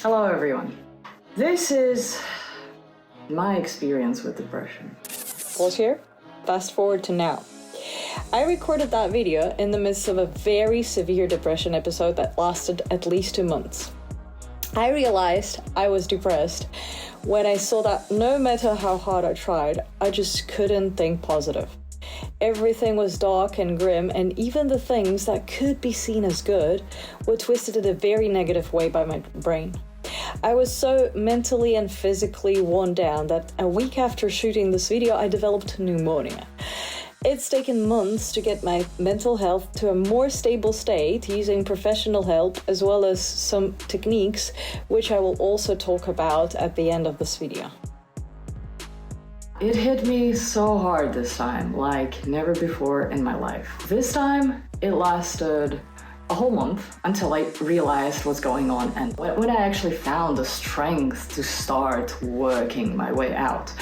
Hello everyone. This is my experience with depression. Pause here. Fast forward to now. I recorded that video in the midst of a very severe depression episode that lasted at least 2 months. I realized I was depressed when I saw that no matter how hard I tried, I just couldn't think positive. Everything was dark and grim, and even the things that could be seen as good were twisted in a very negative way by my brain. I was so mentally and physically worn down that a week after shooting this video, I developed pneumonia. It's taken months to get my mental health to a more stable state using professional help as well as some techniques, which I will also talk about at the end of this video. It hit me so hard this time, like never before in my life. This time, it lasted a whole month until I realized what's going on, and when I actually found the strength to start working my way out.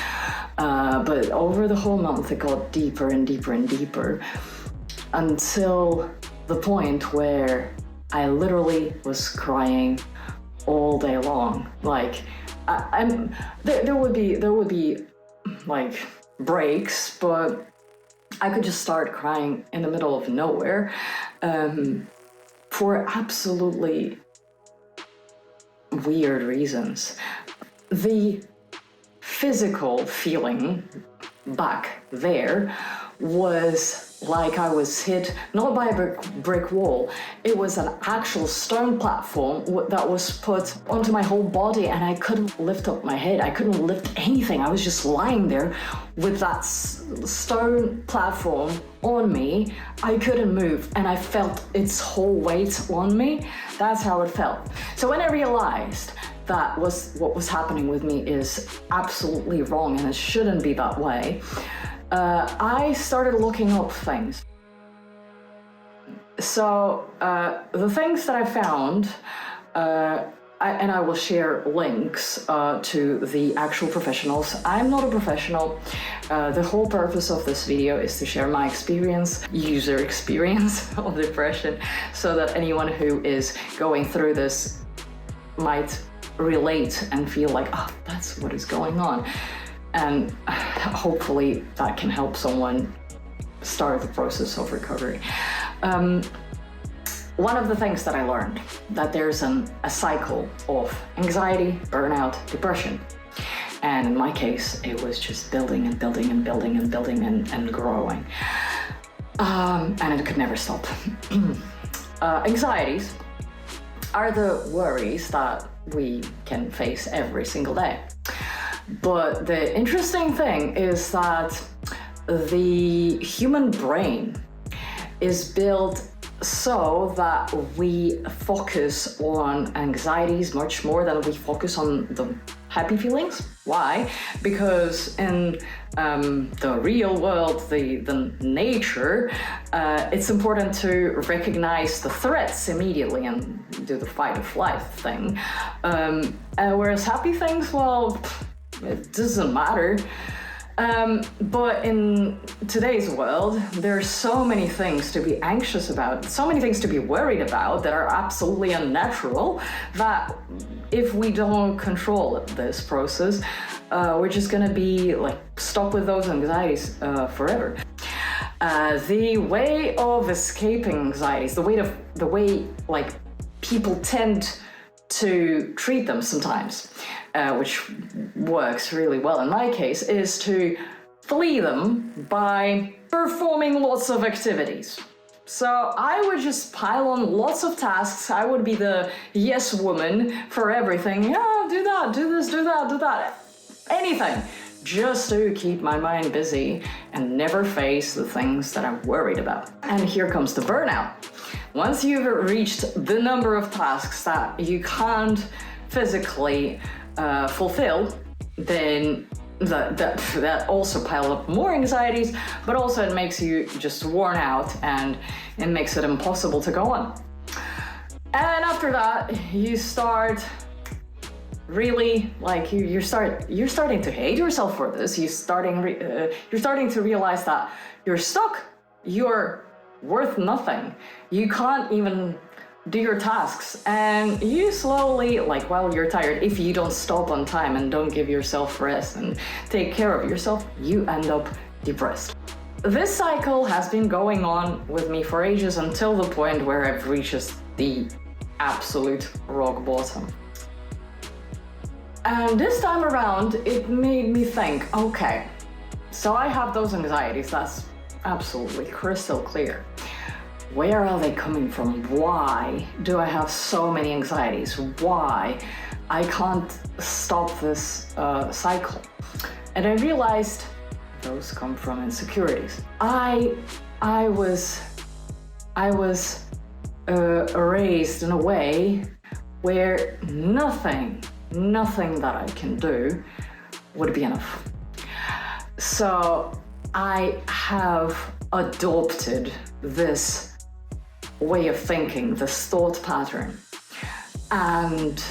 But over the whole month, it got deeper and deeper and deeper until the point where I literally was crying all day long. Like, there would be like breaks, but I could just start crying in the middle of nowhere for absolutely weird reasons. The physical feeling back there was like I was hit not by a brick wall. It was an actual stone platform that was put onto my whole body, and I couldn't lift up my head. I couldn't lift anything. I was just lying there with that stone platform on me. I couldn't move, and I felt its whole weight on me. That's how it felt. So when I realized that what was happening with me is absolutely wrong and it shouldn't be that way, I started looking up things. So the things that I found, and I will share links to the actual professionals. I'm not a professional. The whole purpose of this video is to share my user experience of depression, so that anyone who is going through this might relate and feel like, oh, that's what is going on. And hopefully that can help someone start the process of recovery. One of the things that I learned, that there's a cycle of anxiety, burnout, depression. And in my case, it was just building and building and building and building and growing. And it could never stop. Anxieties are the worries that we can face every single day. But the interesting thing is that the human brain is built so that we focus on anxieties much more than we focus on the happy feelings. Why? Because in the real world, the nature, it's important to recognize the threats immediately and do the fight or flight thing. Whereas happy things, well, it doesn't matter. But in today's world, there are so many things to be anxious about, so many things to be worried about that are absolutely unnatural, that if we don't control this process, we're just gonna be like stuck with those anxieties forever. The way of escaping anxieties, the way like people tend to treat them sometimes, which works really well in my case, is to flee them by performing lots of activities. So I would just pile on lots of tasks. I would be the yes woman for everything. Yeah, do that, do this, do that, do that. Anything, just to keep my mind busy and never face the things that I'm worried about. And here comes the burnout. Once you've reached the number of tasks that you can't physically fulfill, then that also pile up more anxieties, but also it makes you just worn out and it makes it impossible to go on. And after that, you start really, like, you're starting to hate yourself for this. You're starting to realize that you're stuck. You're worth nothing. You can't even do your tasks, and you slowly, like while you're tired, if you don't stop on time and don't give yourself rest and take care of yourself, you end up depressed. This cycle has been going on with me for ages until the point where I've reached the absolute rock bottom. And this time around, it made me think, okay, so I have those anxieties, that's absolutely crystal clear. Where are they coming from? Why do I have so many anxieties? Why? I can't stop this cycle. And I realized those come from insecurities. I was raised in a way where nothing that I can do would be enough. So I have adopted this way of thinking, this thought pattern, and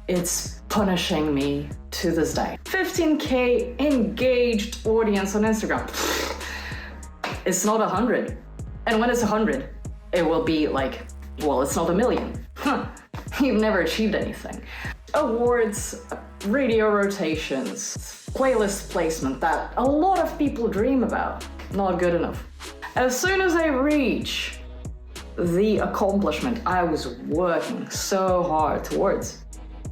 it's punishing me to this day. 15K engaged audience on Instagram. It's not 100. And when it's 100, it will be like, well, it's not 1 million. You've never achieved anything. Awards, radio rotations, playlist placement that a lot of people dream about. Not good enough. As soon as I reach the accomplishment I was working so hard towards,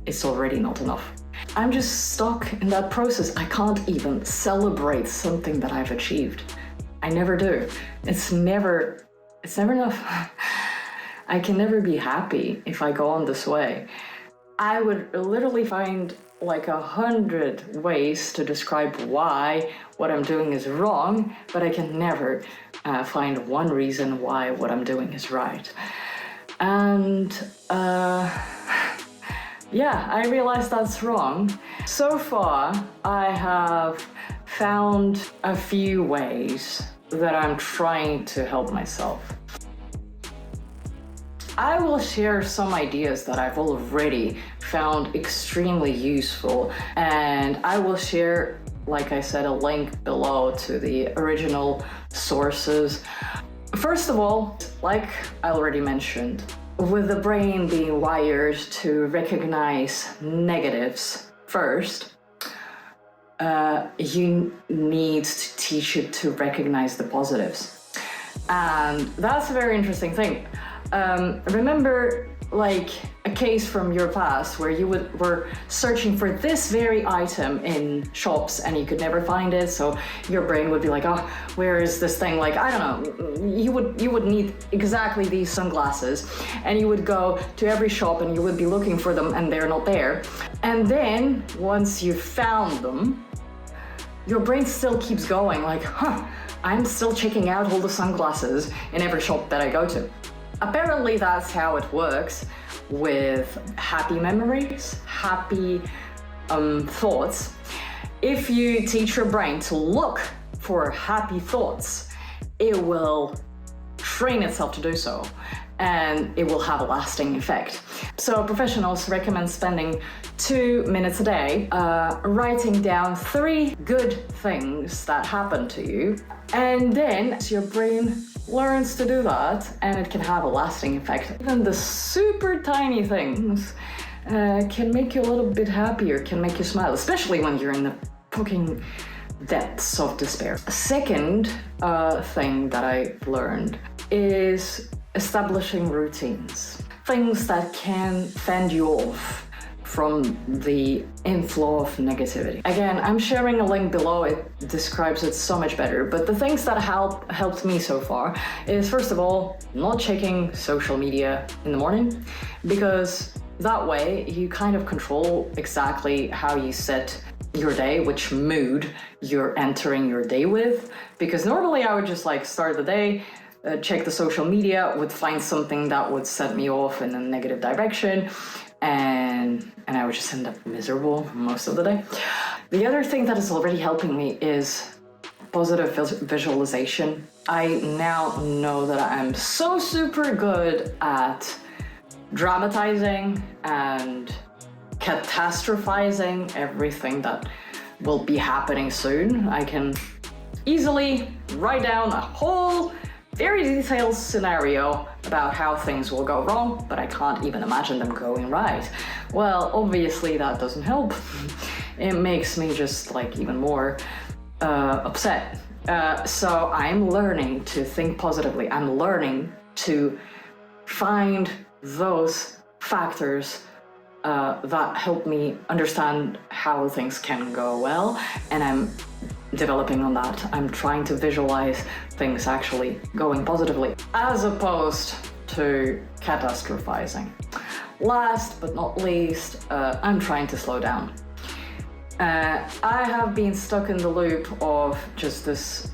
it's already not enough. I'm just stuck in that process. I can't even celebrate something that I've achieved. I never do. It's never enough. I can never be happy if I go on this way. I would literally find like 100 ways to describe why what I'm doing is wrong, but I can never find one reason why what I'm doing is right. And yeah, I realize that's wrong. So far, I have found a few ways that I'm trying to help myself. I will share some ideas that I've already found extremely useful, and I will share, like I said, a link below to the original sources. First of all, like I already mentioned, with the brain being wired to recognize negatives first, you need to teach it to recognize the positives. And that's a very interesting thing. Remember like a case from your past where you were searching for this very item in shops and you could never find it, so your brain would be like, oh, where is this thing? Like, I don't know, you would need exactly these sunglasses, and you would go to every shop and you would be looking for them and they're not there. And then once you found them, your brain still keeps going like, I'm still checking out all the sunglasses in every shop that I go to. Apparently that's how it works with happy memories, happy thoughts. If you teach your brain to look for happy thoughts, it will train itself to do so, and it will have a lasting effect. So professionals recommend spending 2 minutes a day writing down 3 good things that happened to you, and then your brain learns to do that, and it can have a lasting effect. Even the super tiny things can make you a little bit happier, can make you smile, especially when you're in the fucking depths of despair. A second thing that I learned is establishing routines. Things that can fend you off from the inflow of negativity. Again, I'm sharing a link below, it describes it so much better, but the things that helped me so far is, first of all, not checking social media in the morning, because that way you kind of control exactly how you set your day, which mood you're entering your day with. Because normally I would just like start the day, check the social media, would find something that would set me off in a negative direction, and I would just end up miserable most of the day. The other thing that is already helping me is positive visualization. I now know that I'm so super good at dramatizing and catastrophizing everything that will be happening soon. I can easily write down a whole very detailed scenario about how things will go wrong, but I can't even imagine them going right. Well, obviously that doesn't help. It makes me just like even more upset. So I'm learning to think positively. I'm learning to find those factors that help me understand how things can go well, and I'm developing on that. I'm trying to visualize things actually going positively, as opposed to catastrophizing. Last but not least, I'm trying to slow down. I have been stuck in the loop of just this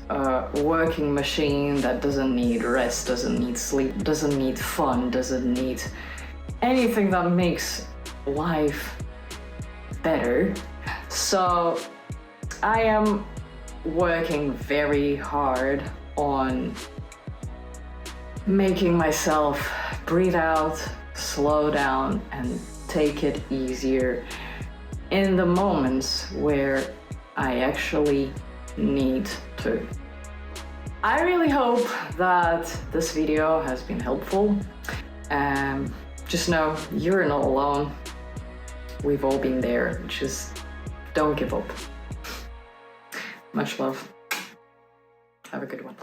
working machine that doesn't need rest, doesn't need sleep, doesn't need fun, doesn't need anything that makes life better. So I am working very hard on making myself breathe out, slow down, and take it easier in the moments where I actually need to. I really hope that this video has been helpful. Just know you're not alone. We've all been there. Just don't give up. Much love. Have a good one.